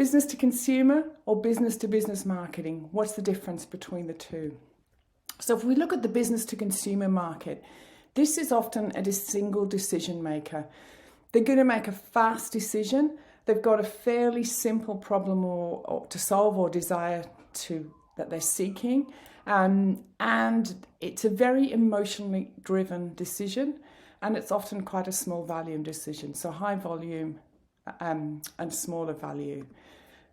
Business to consumer or business to business marketing? What's the difference between the two? So if we look at the business to consumer market, this is often a single decision maker. They're going to make a fast decision. They've got a fairly simple problem or to solve or desire that they're seeking. And it's a very emotionally driven decision, and it's often quite a small volume decision. So high volume and smaller value.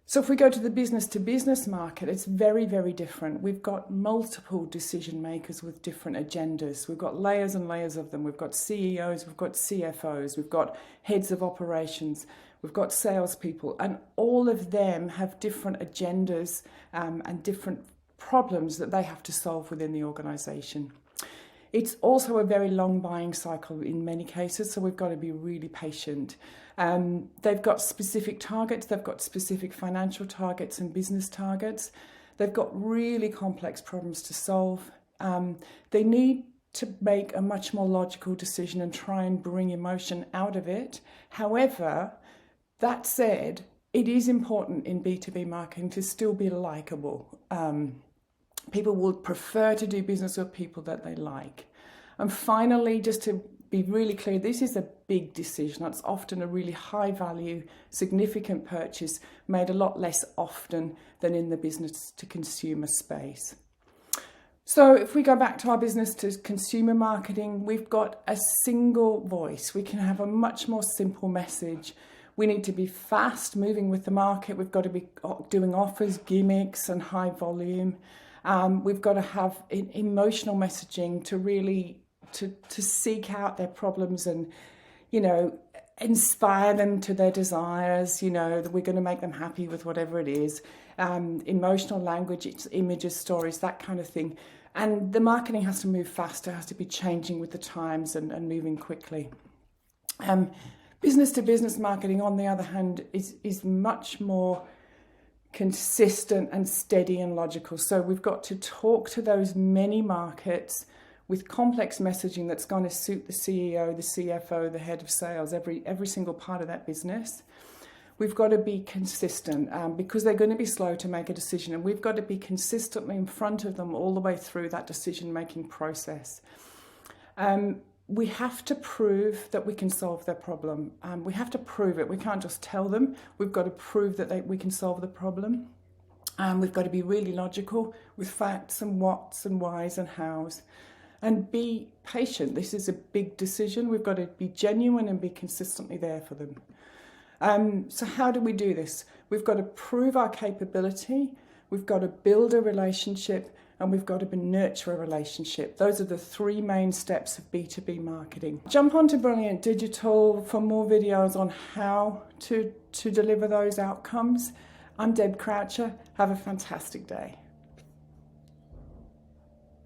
So if we go to the business to business market, it's very, very different. We've got multiple decision makers with different agendas. We've got layers and layers of them. We've got CEOs, we've got CFOs, we've got heads of operations, we've got salespeople, and all of them have different agendas and different problems that they have to solve within the organization. It's also a very long buying cycle in many cases, so we've got to be really patient. They've got specific targets, they've got specific financial targets and business targets. They've got really complex problems to solve. They need to make a much more logical decision and try and bring emotion out of it. However, that said, it is important in B2B marketing to still be likable. People would prefer to do business with people that they like. And finally, just to be really clear, this is a big decision. It's often a really high value, significant purchase made a lot less often than in the business to consumer space. So if we go back to our business to consumer marketing, we've got a single voice. We can have a much more simple message. We need to be fast moving with the market. We've got to be doing offers, gimmicks and high volume. We've got to have emotional messaging to really to seek out their problems and, inspire them to their desires, that we're going to make them happy with whatever it is. Emotional language, it's images, stories, that kind of thing. And the marketing has to move faster, has to be changing with the times and moving quickly. Business to business marketing, on the other hand, is much more consistent and steady and logical. So we've got to talk to those many markets with complex messaging that's going to suit the CEO, the CFO, the head of sales, every single part of that business. We've got to be consistent because they're going to be slow to make a decision, and we've got to be consistently in front of them all the way through that decision-making process. We have to prove that we can solve their problem. We have to prove it. We can't just tell them. We've got to prove that we can solve the problem. We've got to be really logical with facts and whats and whys and hows. And be patient. This is a big decision. We've got to be genuine and be consistently there for them. So how do we do this? We've got to prove our capability. We've got to build a relationship. And we've got to nurture a relationship. Those are the three main steps of B2B marketing. Jump onto Brilliant Digital for more videos on how to deliver those outcomes. I'm Deb Croucher. Have a fantastic day.